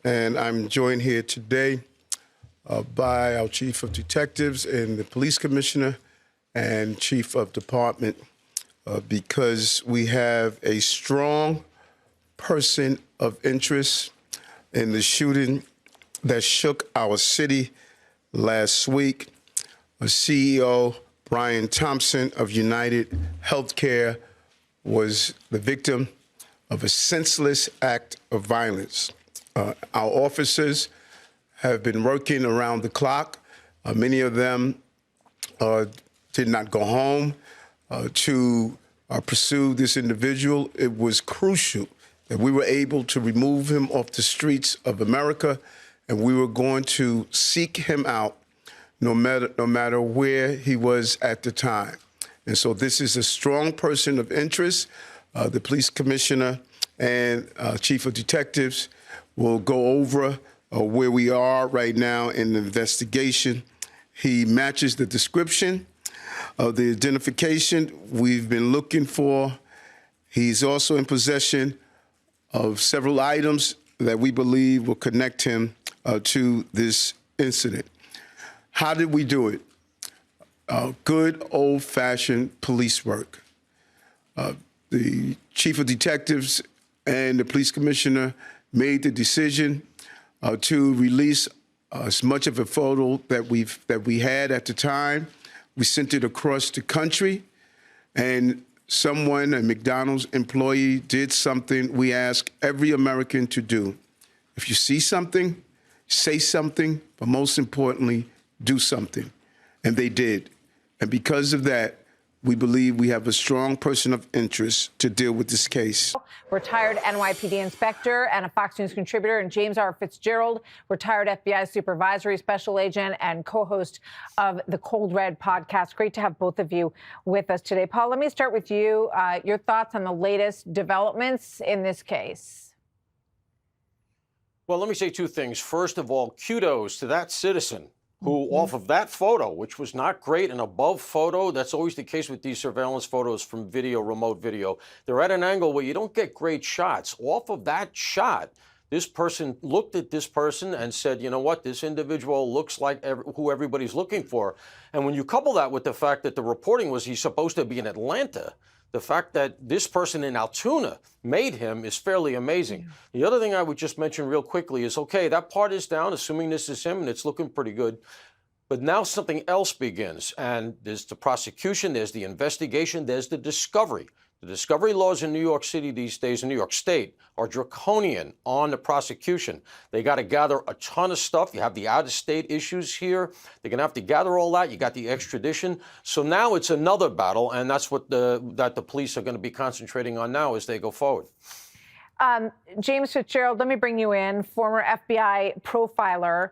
and I'm joined here today by our Chief of Detectives and the Police Commissioner and Chief of Department because we have a strong person of interest in the shooting that shook our city last week. CEO Brian Thompson of UnitedHealthcare was the victim of a senseless act of violence. Our officers have been working around the clock. Many of them did not go home to pursue this individual. It was crucial that we were able to remove him off the streets of America, and we were going to seek him out no matter where he was at the time. And so this is a strong person of interest. The police commissioner and chief of detectives will go over where we are right now in the investigation. He matches the description of the identification we've been looking for. He's also in possession of several items that we believe will connect him to this incident. How did we do it? Good old-fashioned police work. The chief of detectives and the police commissioner made the decision to release as much of a photo that we had at the time. We sent it across the country, and someone, a McDonald's employee, did something we ask every American to do. If you see something, say something, but most importantly, do something. And they did. And because of that, we believe we have a strong person of interest to deal with this case. Retired NYPD inspector and a Fox News contributor, and James R. Fitzgerald, retired FBI supervisory special agent and co-host of the Cold Red podcast. Great to have both of you with us today. Paul, let me start with you. Your thoughts on the latest developments in this case? Well, let me say two things. First of all, kudos to that citizen who, off of that photo, which was not great, an above photo, that's always the case with these surveillance photos from video, remote video. They're at an angle where you don't get great shots. Off of that shot, this person looked at this person and said, you know what, this individual looks like who everybody's looking for. And when you couple that with the fact that the reporting was he's supposed to be in Atlanta, the fact that this person in Altoona made him is fairly amazing. Yeah. The other thing I would just mention real quickly is, okay, that part is down, assuming this is him, and it's looking pretty good. But now something else begins, and there's the prosecution, there's the investigation, there's the discovery. The discovery laws in New York City these days, in New York State, are draconian on the prosecution. They got to gather a ton of stuff. You have the out-of-state issues here. They're going to have to gather all that. You got the extradition. So now it's another battle, and that's what the police are going to be concentrating on now as they go forward. James Fitzgerald, let me bring you in, former FBI profiler.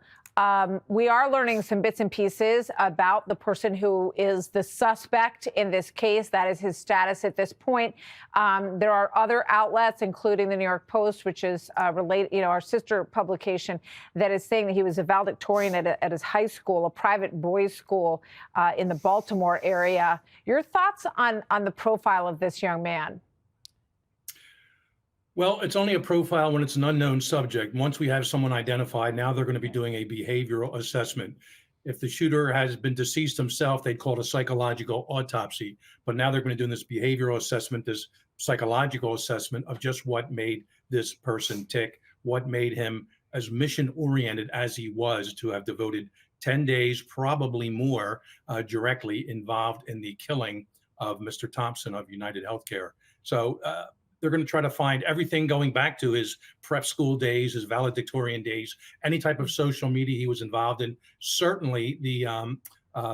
We are learning some bits and pieces about the person who is the suspect in this case. That is his status at this point. There are other outlets, including the New York Post, which is related, our sister publication, that is saying that he was a valedictorian at his high school, a private boys' school in the Baltimore area. Your thoughts on the profile of this young man? Well, it's only a profile when it's an unknown subject. Once we have someone identified, now they're going to be doing a behavioral assessment. If the shooter has been deceased himself, they'd call it a psychological autopsy. But now they're going to do this behavioral assessment, this psychological assessment of just what made this person tick, what made him as mission-oriented as he was to have devoted 10 days, probably more, directly involved in the killing of Mr. Thompson of UnitedHealthcare. So, they're going to try to find everything going back to his prep school days, his valedictorian days, any type of social media he was involved in, certainly the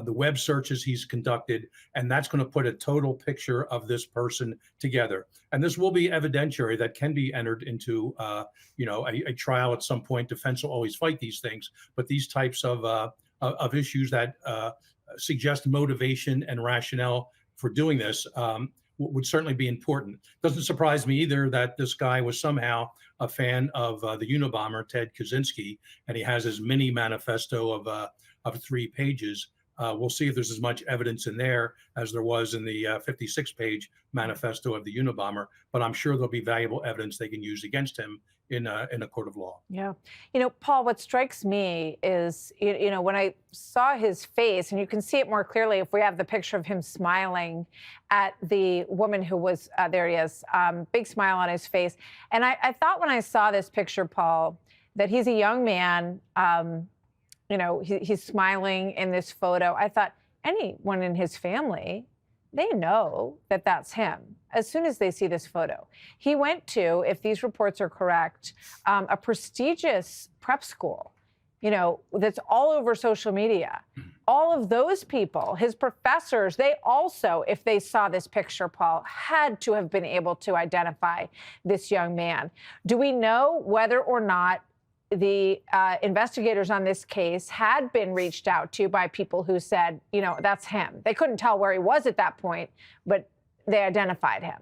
web searches he's conducted, and that's going to put a total picture of this person together. And this will be evidentiary that can be entered into a trial at some point. Defense will always fight these things, but these types of issues that suggest motivation and rationale for doing this would certainly be important. Doesn't surprise me either that this guy was somehow a fan of the Unabomber, Ted Kaczynski, and he has his mini manifesto of 3 pages. We'll see if there's as much evidence in there as there was in the 56-page manifesto of the Unabomber, but I'm sure there'll be valuable evidence they can use against him in a court of law. Yeah. Paul, what strikes me is, when I saw his face, and you can see it more clearly if we have the picture of him smiling at the woman who was, there he is, big smile on his face. And I thought when I saw this picture, Paul, that he's a young man, he's smiling in this photo. I thought anyone in his family, they know that that's him as soon as they see this photo. He went to, if these reports are correct, a prestigious prep school, that's all over social media. All of those people, his professors, they also, if they saw this picture, Paul, had to have been able to identify this young man. Do we know whether or not the investigators on this case had been reached out to by people who said, that's him? They couldn't tell where he was at that point, but they identified him.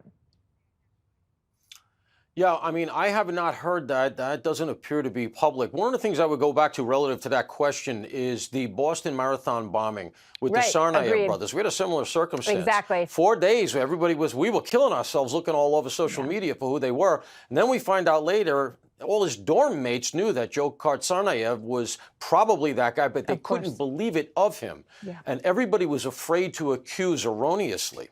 Yeah, I mean, I have not heard that. That doesn't appear to be public. One of the things I would go back to relative to that question is the Boston Marathon bombing with the Tsarnaev brothers. We had a similar circumstance. Exactly. 4 days, we were killing ourselves looking all over social media for who they were. And then we find out later, all his dorm mates knew that Joe Tsarnaev was probably that guy, but they couldn't believe it of him. Yeah. And everybody was afraid to accuse erroneously.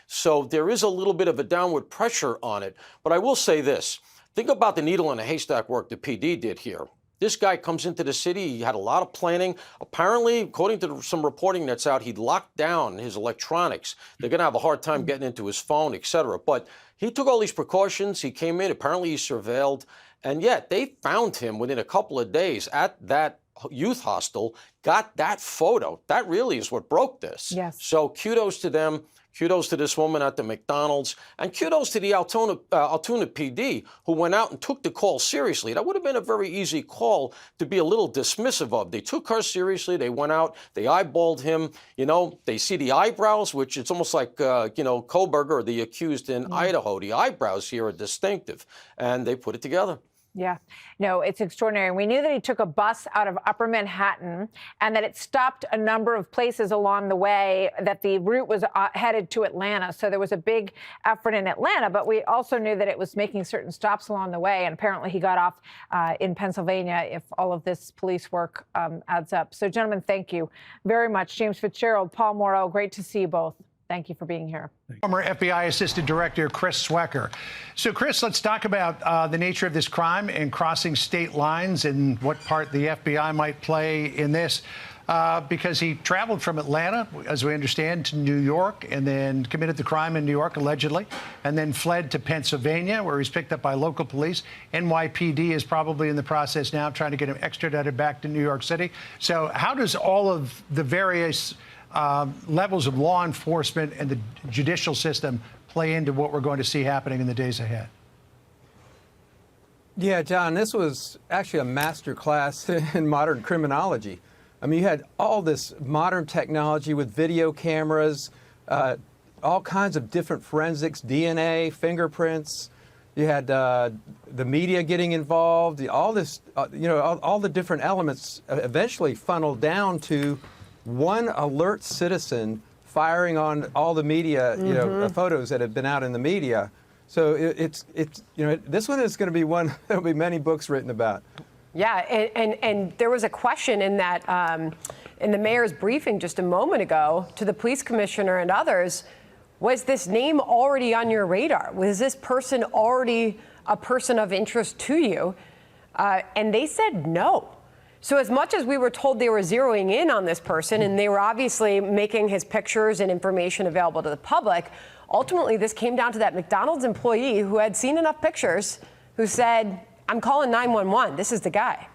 So there is a little bit of a downward pressure on it. But I will say this. Think about the needle in a haystack work the PD did here. This guy comes into the city. He had a lot of planning. Apparently, according to some reporting that's out, he locked down his electronics. They're going to have a hard time getting into his phone, et cetera. But he took all these precautions. He came in. Apparently, he surveilled. And yet they found him within a couple of days at that youth hostel, got that photo. That really is what broke this. Yes. So kudos to them. Kudos to this woman at the McDonald's, and kudos to the Altoona PD, who went out and took the call seriously. That would have been a very easy call to be a little dismissive of. They took her seriously. They went out. They eyeballed him. They see the eyebrows, which it's almost like, Koberger, the accused in Idaho. The eyebrows here are distinctive, and they put it together. Yeah, no, it's extraordinary. We knew that he took a bus out of Upper Manhattan and that it stopped a number of places along the way, that the route was headed to Atlanta. So there was a big effort in Atlanta, but we also knew that it was making certain stops along the way. And apparently he got off in Pennsylvania, if all of this police work adds up. So, gentlemen, thank you very much. James Fitzgerald, Paul Morrow, great to see you both. Thank you for being here. Former FBI Assistant Director Chris Swecker. So, Chris, let's talk about the nature of this crime and crossing state lines and what part the FBI might play in this, because he traveled from Atlanta, as we understand, to New York and then committed the crime in New York, allegedly, and then fled to Pennsylvania, where he's picked up by local police. NYPD is probably in the process now trying to get him extradited back to New York City. So how does all of the various levels of law enforcement and the judicial system play into what we're going to see happening in the days ahead? Yeah, John, this was actually a master class in modern criminology. I mean, you had all this modern technology with video cameras, all kinds of different forensics, DNA, fingerprints. You had the media getting involved, all this, all the different elements eventually funneled down to one alert citizen firing on all the media, photos that have been out in the media. So this one is going to be one there'll be many books written about. Yeah, and there was a question in that in the mayor's briefing just a moment ago to the police commissioner and others. Was this name already on your radar? Was this person already a person of interest to you? And they said no. So as much as we were told they were zeroing in on this person and they were obviously making his pictures and information available to the public, ultimately this came down to that McDonald's employee who had seen enough pictures who said, I'm calling 911. This is the guy.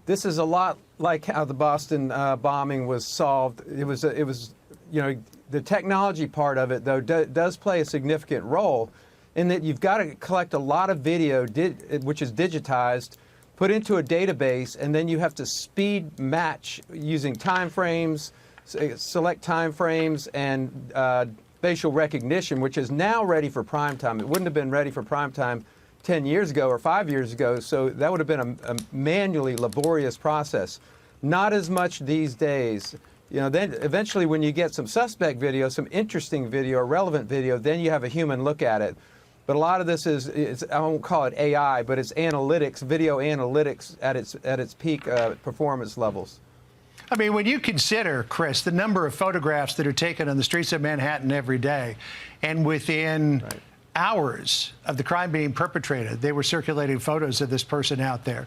This is a lot like how the Boston bombing was solved. It was, the technology part of it, though, does play a significant role in that you've got to collect a lot of video, which is digitized, put into a database, and then you have to speed match using time frames, select time frames, and facial recognition, which is now ready for prime time. It wouldn't have been ready for prime time 10 years ago or 5 years ago, so that would have been a manually laborious process. Not as much these days. Then eventually when you get some suspect video, some interesting video, relevant video, then you have a human look at it. But a lot of this is I won't call it AI, but it's analytics, video analytics at its peak performance levels. I mean, when you consider, Chris, the number of photographs that are taken on the streets of Manhattan every day, and within hours of the crime being perpetrated, they were circulating photos of this person out there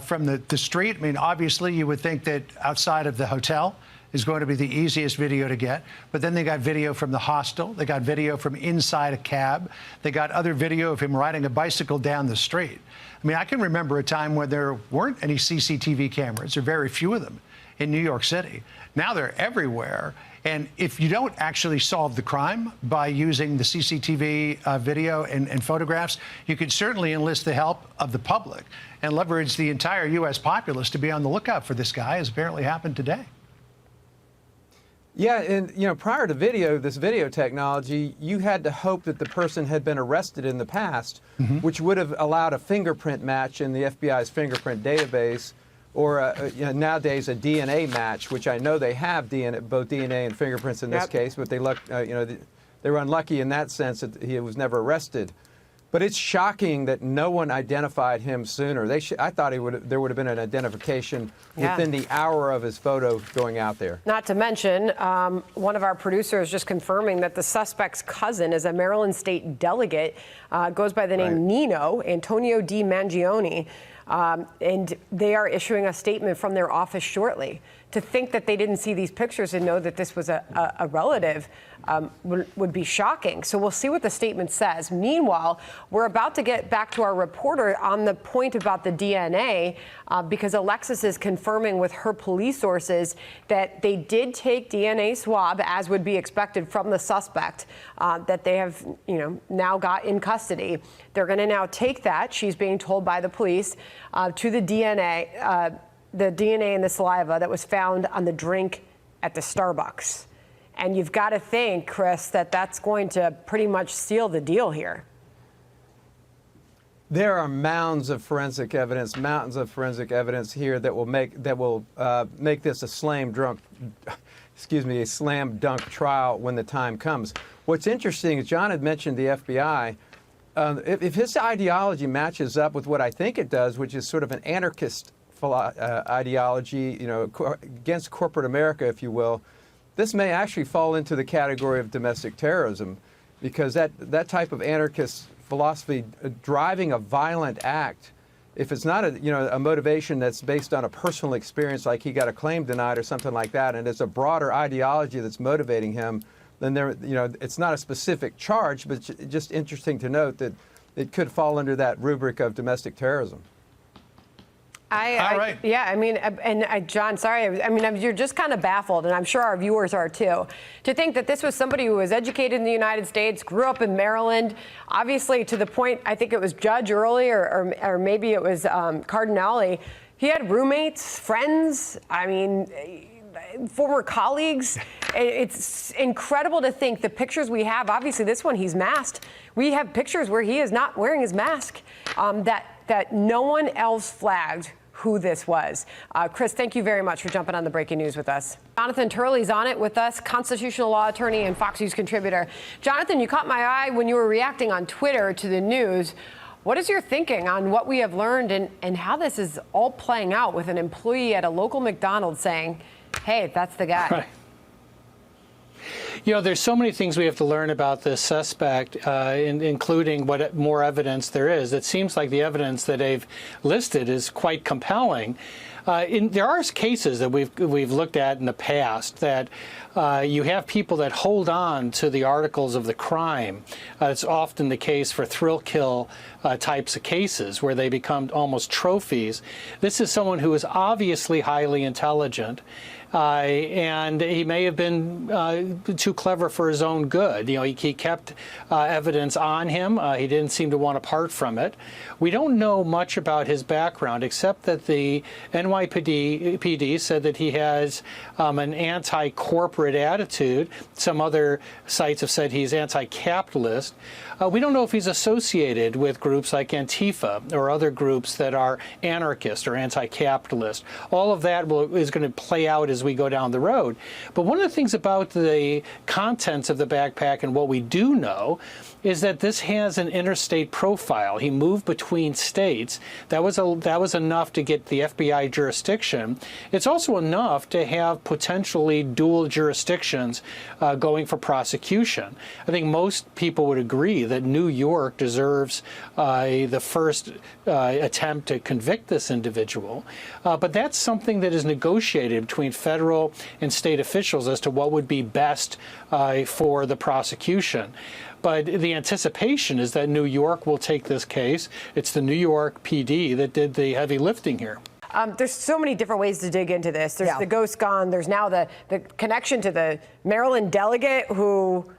from the street. I mean, obviously, you would think that outside of the hotel is going to be the easiest video to get. But then they got video from the hostel. They got video from inside a cab. They got other video of him riding a bicycle down the street. I mean, I can remember a time when there weren't any CCTV cameras, or very few of them, in New York City. Now they're everywhere. And if you don't actually solve the crime by using the CCTV video and photographs, you can certainly enlist the help of the public and leverage the entire U.S. populace to be on the lookout for this guy, as apparently happened today. Yeah, and prior to this video technology, you had to hope that the person had been arrested in the past, which would have allowed a fingerprint match in the FBI's fingerprint database, or nowadays a DNA match, which I know they have both DNA and fingerprints in this case, but they were unlucky in that sense that he was never arrested. But it's shocking that no one identified him sooner. I thought there would have been an identification within the hour of his photo going out there. Not to mention, one of our producers just confirming that the suspect's cousin is a Maryland state delegate, goes by the name Nino, Antonio D. Mangione, and they are issuing a statement from their office shortly. To think that they didn't see these pictures and know that this was a relative would be shocking. So we'll see what the statement says. Meanwhile, we're about to get back to our reporter on the point about the DNA because Alexis is confirming with her police sources that they did take DNA swab, as would be expected from the suspect, that they have now got in custody. They're going to now take that, she's being told by the police, to the DNA. The DNA in the saliva that was found on the drink at the Starbucks. And you've got to think, Chris, that that's going to pretty much seal the deal here. There are mounds of forensic evidence here that will make this a slam dunk trial when the time comes. What's interesting is John had mentioned the FBI. If his ideology matches up with what I think it does, which is sort of an anarchist ideology, against corporate America, if you will, this may actually fall into the category of domestic terrorism, because that type of anarchist philosophy, driving a violent act, if it's not a motivation that's based on a personal experience, like he got a claim denied or something like that, and it's a broader ideology that's motivating him, then it's not a specific charge, but it's just interesting to note that it could fall under that rubric of domestic terrorism. Yeah, I mean, John, sorry, I mean, you're just kind of baffled, and I'm sure our viewers are too, to think that this was somebody who was educated in the United States, grew up in Maryland, obviously to the point, I think it was Judge Early or maybe it was Cardinale. He had roommates, friends, I mean, former colleagues. It's incredible to think the pictures we have, obviously this one, he's masked. We have pictures where he is not wearing his mask, that no one else flagged who this was. Chris, thank you very much for jumping on the breaking news with us. Jonathan Turley's on it with us, constitutional law attorney and Fox News contributor. Jonathan, you caught my eye when you were reacting on Twitter to the news. What is your thinking on what we have learned and how this is all playing out with an employee at a local McDonald's saying, hey, that's the guy? Right. There's so many things we have to learn about this suspect, including what more evidence there is. It seems like the evidence that they've listed is quite compelling. There are cases that we've looked at in the past that you have people that hold on to the articles of the crime. It's often the case for thrill kill types of cases where they become almost trophies. This is someone who is obviously highly intelligent. And he may have been too clever for his own good. He kept evidence on him. He didn't seem to want to part from it. We don't know much about his background, except that the NYPD said that he has an anti-corporate attitude. Some other sites have said he's anti-capitalist. We don't know if he's associated with groups like Antifa or other groups that are anarchist or anti-capitalist. All of that is going to play out as we go down the road. But one of the things about the contents of the backpack and what we do know is that this has an interstate profile. He moved between states. That was enough to get the FBI jurisdiction. It's also enough to have potentially dual jurisdictions going for prosecution. I think most people would agree that New York deserves the first attempt to convict this individual. But that's something that is negotiated between federal and state officials as to what would be best for the prosecution. But the anticipation is that New York will take this case. It's the New York PD that did the heavy lifting here. There's so many different ways to dig into this. There's the ghost gone. There's now the connection to the Maryland delegate who.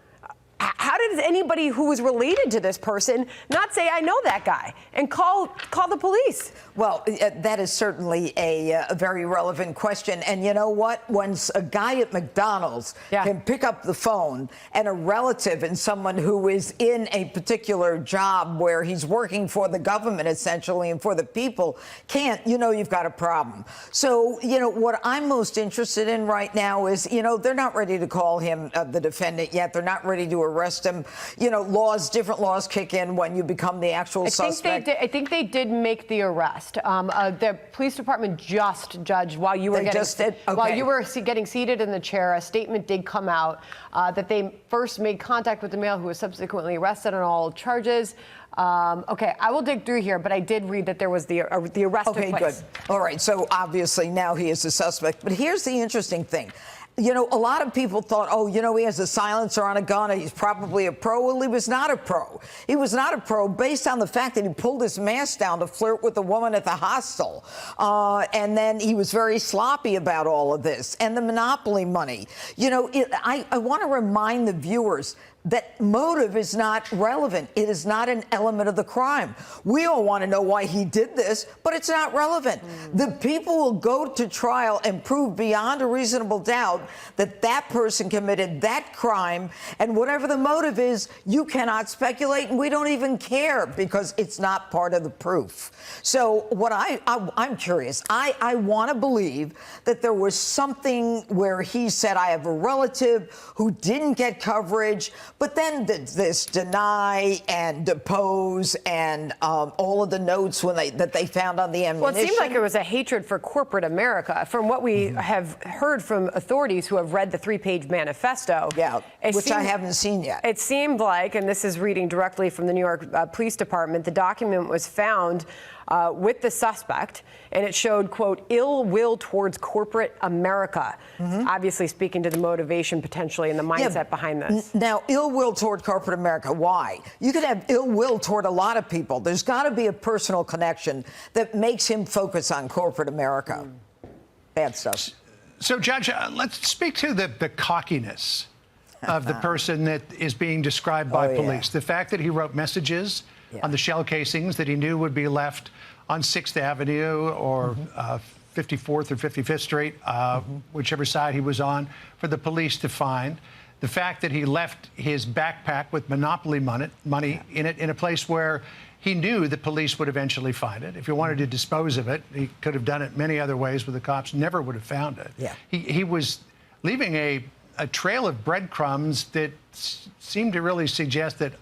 How did anybody who was related to this person not say, I know that guy, and call the police? Well, that is certainly a very relevant question. And you know what? When a guy at McDonald's can pick up the phone and a relative and someone who is in a particular job where he's working for the government, essentially, and for the people can't, you've got a problem. So, what I'm most interested in right now is, they're not ready to call him the defendant yet. They're not ready to arrest him. Different laws kick in when you become the actual suspect. I think they did make the arrest. The police department just judged while you were getting seated in the chair. A statement did come out that they first made contact with the male who was subsequently arrested on all charges. Okay, I will dig through here, but I did read that there was the arrest took place. Okay, good. All right, so obviously now he is a suspect. But here's the interesting thing. A lot of people thought, he has a silencer on a gun. He's probably a pro. Well, he was not a pro. He was not a pro based on the fact that he pulled his mask down to flirt with a woman at the hostel. And then he was very sloppy about all of this. And the monopoly money. I want to remind the viewers that motive is not relevant. It is not an element of the crime. We all want to know why he did this, but it's not relevant. The people will go to trial and prove beyond a reasonable doubt that that person committed that crime, and whatever the motive is, you cannot speculate, and we don't even care because it's not part of the proof. So what I'm curious. I want to believe that there was something where he said, I have a relative who didn't get coverage, but then this deny and depose and all of the notes that they found on the ammunition. Well, it seemed like it was a hatred for corporate America. From what we have heard from authorities who have read the 3-page manifesto. Yeah, which I haven't seen yet. It seemed like, and this is reading directly from the New York Police Department, the document was found with the suspect, and it showed, quote, ill will towards corporate America. Obviously speaking to the motivation potentially and the mindset behind this. Now, ill will toward corporate America, why? You could have ill will toward a lot of people. There's got to be a personal connection that makes him focus on corporate America. Bad stuff. So, Judge, let's speak to the cockiness of the person that is being described by police. The fact that he wrote messages on the shell casings that he knew would be left on 6th Avenue or 54th or 55th Street, whichever side he was on, for the police to find. The fact that he left his backpack with monopoly money in it in a place where he knew the police would eventually find it. If he wanted to dispose of it, he could have done it many other ways where the cops never would have found it. He was leaving a trail of breadcrumbs that seemed to really suggest that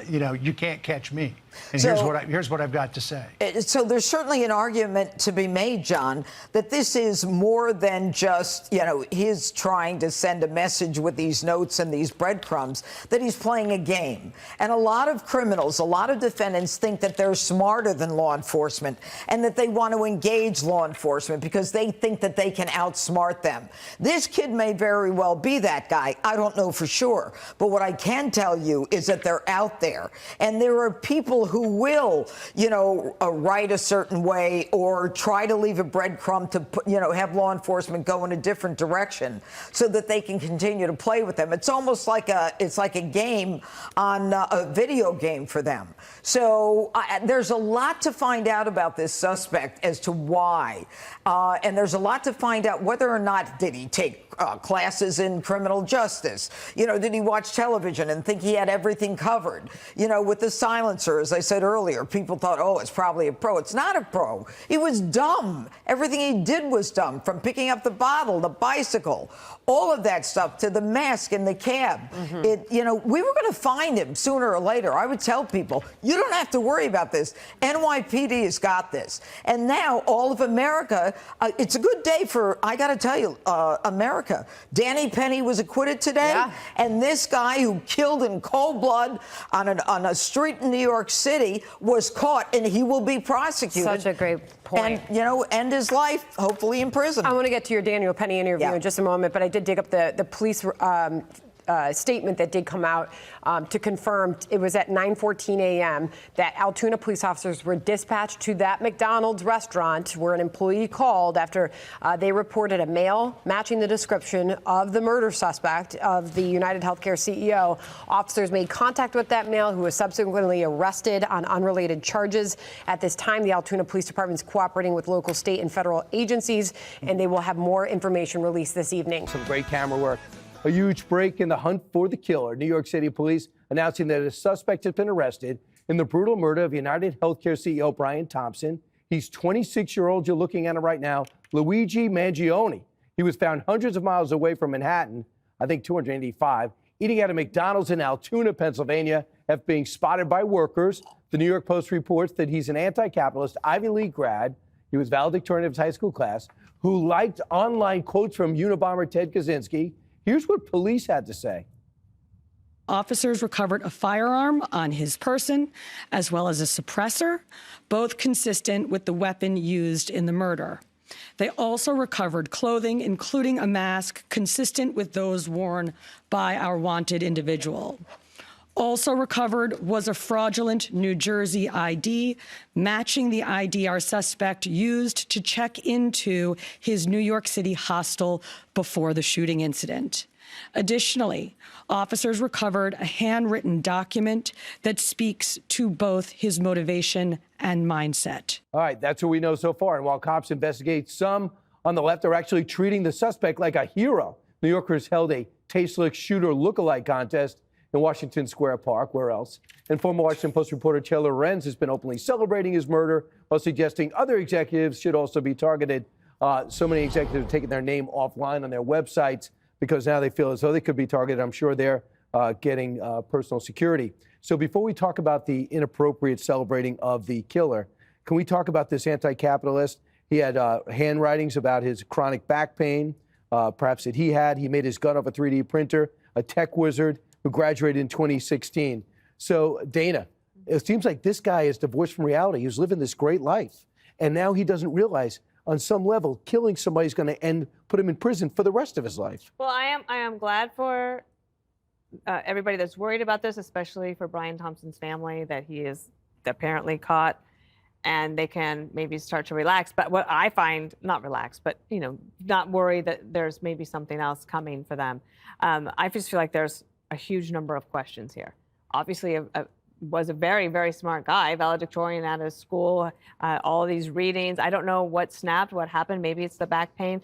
you can't catch me. And here's what I've got to say. So there's certainly an argument to be made, John, that this is more than just, his trying to send a message with these notes and these breadcrumbs, that he's playing a game. And a lot of criminals, a lot of defendants think that they're smarter than law enforcement and that they want to engage law enforcement because they think that they can outsmart them. This kid may very well be that guy. I don't know for sure. But what I can tell you is that they're out there. And there are people who will, write a certain way or try to leave a breadcrumb to, have law enforcement go in a different direction so that they can continue to play with them. It's almost like a game on a video game for them. So there's a lot to find out about this suspect as to why. And there's a lot to find out whether or not did he take classes in criminal justice? You know, did he watch television and think he had everything covered? You know, with the silencer, as I said earlier, people thought, oh, it's probably a pro. It's not a pro. He was dumb. Everything he did was dumb, from picking up the bottle, the bicycle, all of that stuff, to the mask in the cab. You know, we were going to find him sooner or later. I would tell people, you don't have to worry about this. NYPD has got this. And now all of America, it's a good day for, I got to tell you, America. Danny Penny was acquitted today. And this guy who killed in cold blood on a street in New York City was caught, and he will be prosecuted. Such a great point. And, you know, end his life, hopefully in prison. I want to get to your Daniel Penny interview in just a moment, but I did dig up the police statement that did come out to confirm it was at 9:14 a.m. that Altoona police officers were dispatched to that McDonald's restaurant where an employee called after they reported a male matching the description of the murder suspect of the UnitedHealthcare CEO. Officers made contact with that male, who was subsequently arrested on unrelated charges. At this time, the Altoona Police Department is cooperating with local, state, and federal agencies, and they will have more information released this evening. Some great camera work. A huge break in the hunt for the killer. New York City police announcing that a suspect has been arrested in the brutal murder of UnitedHealthcare CEO Brian Thompson. He's 26-year-old. You're looking at him right now, Luigi Mangione. He was found hundreds of miles away from Manhattan, I think 285, eating at a McDonald's in Altoona, Pennsylvania, after being spotted by workers. The New York Post reports that he's an anti-capitalist Ivy League grad. He was valedictorian of his high school class, who liked online quotes from Unabomber Ted Kaczynski. Here's what police had to say. Officers recovered a firearm on his person, as well as a suppressor, both consistent with the weapon used in the murder. They also recovered clothing, including a mask consistent with those worn by our wanted individual. Also recovered was a fraudulent New Jersey ID, matching the ID our suspect used to check into his New York City hostel before the shooting incident. Additionally, officers recovered a handwritten document that speaks to both his motivation and mindset. All right, that's what we know so far. And while cops investigate, some on the left are actually treating the suspect like a hero. New Yorkers held a tasteless shooter lookalike contest in Washington Square Park. Where else? And former Washington Post reporter Taylor Lorenz has been openly celebrating his murder while suggesting other executives should also be targeted. So many executives have taken their name offline on their websites because now they feel as though they could be targeted. I'm sure they're getting personal security. So before we talk about the inappropriate celebrating of the killer, can we talk about this anti-capitalist? He had handwritings about his chronic back pain, perhaps that he had. He made his gun off a 3D printer, a tech wizard who graduated in 2016. So, Dana, it seems like this guy is divorced from reality. He was living this great life. And now he doesn't realize, on some level, killing somebody is going to put him in prison for the rest of his life. Well, I am glad for everybody that's worried about this, especially for Brian Thompson's family, that he is apparently caught and they can maybe start to relax. But what I find, not relax, but, you know, not worry that there's maybe something else coming for them. I just feel like there's a huge number of questions here. Obviously, was a very, very smart guy, valedictorian out of school, all these readings. I don't know what snapped, what happened. Maybe it's the back pain.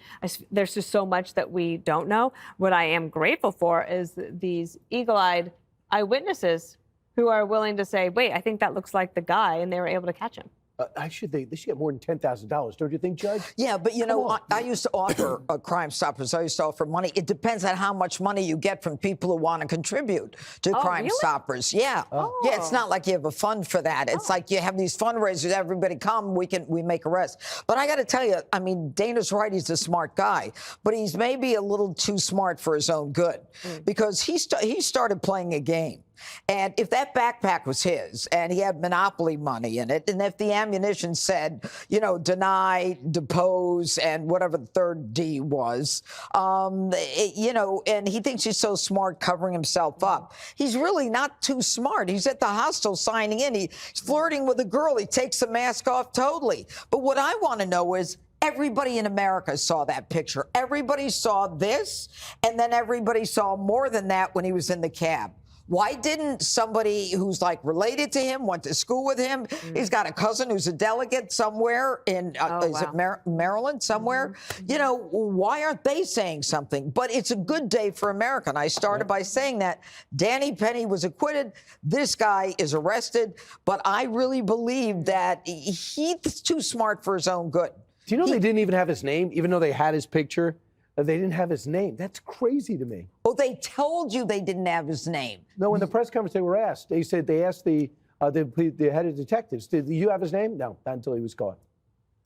There's just so much that we don't know. What I am grateful for is these eagle-eyed eyewitnesses who are willing to say, wait, I think that looks like the guy, and they were able to catch him. They should get more than $10,000, don't you think, Judge? Yeah, but you know, I used to offer Crime Stoppers. I used to offer money. It depends on how much money you get from people who want to contribute to Crime Stoppers. Yeah, yeah. It's not like you have a fund for that. It's like you have these fundraisers. Everybody come, we make arrests. But I got to tell you, I mean, Dana's right. He's a smart guy, but he's maybe a little too smart for his own good, because he started playing a game. And if that backpack was his and he had Monopoly money in it, and if the ammunition said, you know, deny, depose, and whatever the third D was, you know, and he thinks he's so smart covering himself up. He's really not too smart. He's at the hostel signing in. He's flirting with a girl. He takes the mask off totally. But what I want to know is, everybody in America saw that picture. Everybody saw this, and then everybody saw more than that when he was in the cab. Why didn't somebody who's like related to him, went to school with him, he's got a cousin who's a delegate somewhere in, is it Maryland somewhere? You know, why aren't they saying something? But it's a good day for America. And I started by saying that Danny Penny was acquitted. This guy is arrested. But I really believe that he's too smart for his own good. Do you know they didn't even have his name, even though they had his picture? They didn't have his name. That's crazy to me. Oh, they told you they didn't have his name. No, in the press conference they were asked. They said they asked the head of detectives, did you have his name? No, not until he was caught.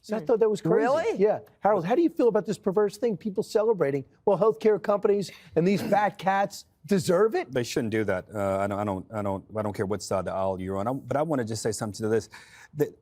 So I thought that was crazy. Really? Yeah. Harold, how do you feel about this perverse thing? People celebrating. Well, healthcare companies and these fat cats deserve it. They shouldn't do that. I don't care what side of the aisle you're on. But I want to just say something to this.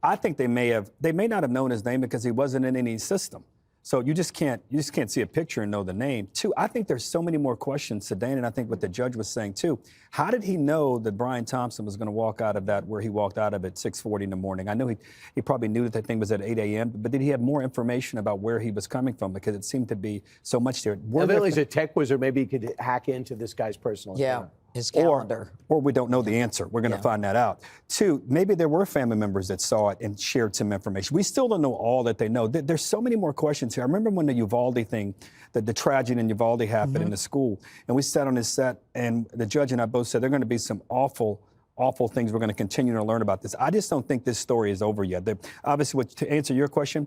I think they may not have known his name because he wasn't in any system. So you just can't see a picture and know the name. Two, I think there's so many more questions today, and I think what the judge was saying too. How did he know that Brian Thompson was going to walk out of that where he walked out of at 6:40 in the morning? I know he probably knew that thing was at 8 a.m., but did he have more information about where he was coming from? Because it seemed to be so much there. Evidently, he's a tech wizard. Maybe he could hack into this guy's personal account. His calendar. Or we don't know the answer. We're going to find that out. Two, maybe there were family members that saw it and shared some information. We still don't know all that they know. There's so many more questions here. I remember when the Uvalde thing, the tragedy in Uvalde happened in the school, and we sat on this set, and the judge and I both said there are going to be some awful things we're going to continue to learn about this. I just don't think this story is over yet. Obviously, to answer your question,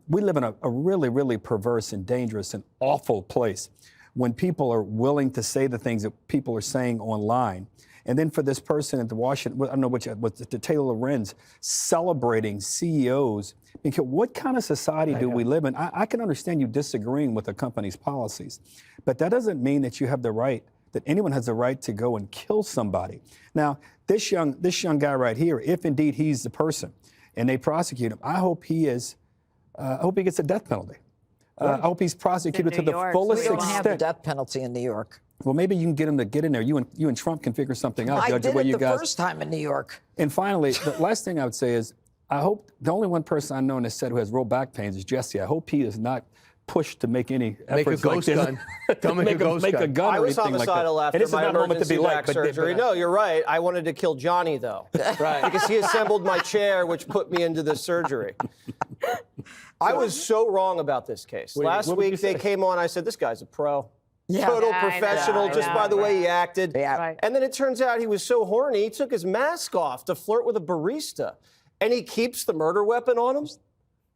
we live in a really, really perverse and dangerous and awful place when people are willing to say the things that people are saying online. And then for this person at the Washington, I don't know which, the Taylor Lorenz, celebrating CEOs. Because what kind of society do we live in? I can understand you disagreeing with a company's policies, but that doesn't mean that you have the right, that anyone has the right to go and kill somebody. Now, this young guy right here, if indeed he's the person, and they prosecute him, I hope he gets a death penalty. I hope he's prosecuted to the fullest extent. We don't have the death penalty in New York. Well, maybe you can get him to get in there. You and Trump can figure something out, Judge. I did it the first time in New York. And finally, the last thing I would say is, I hope the only one person I know in this set who has real back pains is Jesse. I hope he is not pushed to make any efforts like this. Don't make a ghost gun. I was homicidal after my emergency back surgery. No, you're right. I wanted to kill Johnny, though. Right. Because he assembled my chair, which put me into the surgery. I was so wrong about this case. Last week, they came on. I said, this guy's a pro. Yeah. Total professional, just by the way he acted. Yeah. Right. And then it turns out he was so horny, he took his mask off to flirt with a barista. And he keeps the murder weapon on him.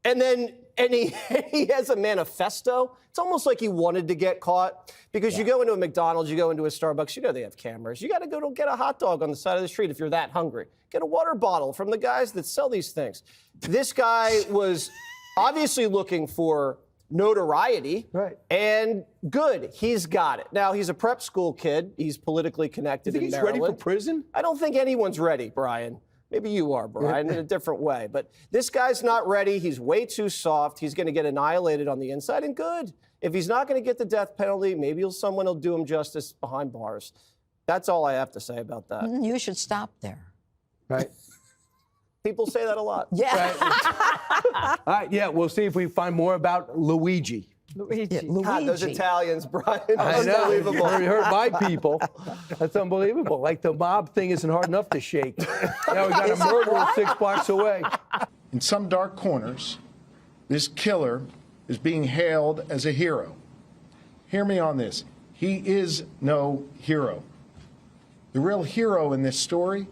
And then he has a manifesto. It's almost like he wanted to get caught. Because you go into a McDonald's, you go into a Starbucks, you know they have cameras. You got to go get a hot dog on the side of the street if you're that hungry. Get a water bottle from the guys that sell these things. This guy was obviously looking for notoriety. Right. And good, he's got it. Now, he's a prep school kid. He's politically connected in Maryland. You think he's ready for prison? I don't think anyone's ready, Brian. Maybe you are, Brian, in a different way. But this guy's not ready. He's way too soft. He's going to get annihilated on the inside, and good. If he's not going to get the death penalty, maybe someone will do him justice behind bars. That's all I have to say about that. You should stop there. Right. People say that a lot. Yeah. All right, yeah, we'll see if we find more about Luigi. Luigi. God, those Italians, Brian. I know. Unbelievable. You hurt my people. That's unbelievable. Like the mob thing isn't hard enough to shake. Now we got a murderer 6 blocks away. In some dark corners, this killer is being hailed as a hero. Hear me on this. He is no hero. The real hero in this story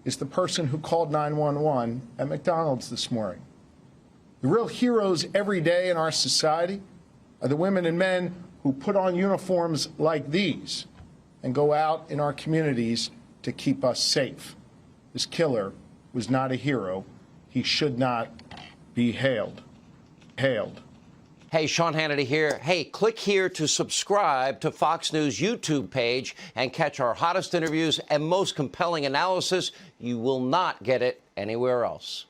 is the person who called 911 at McDonald's this morning. The real heroes every day in our society are the women and men who put on uniforms like these and go out in our communities to keep us safe. This killer was not a hero. He should not be hailed. Hey, Sean Hannity here. Hey, click here to subscribe to Fox News YouTube page and catch our hottest interviews and most compelling analysis. You will not get it anywhere else.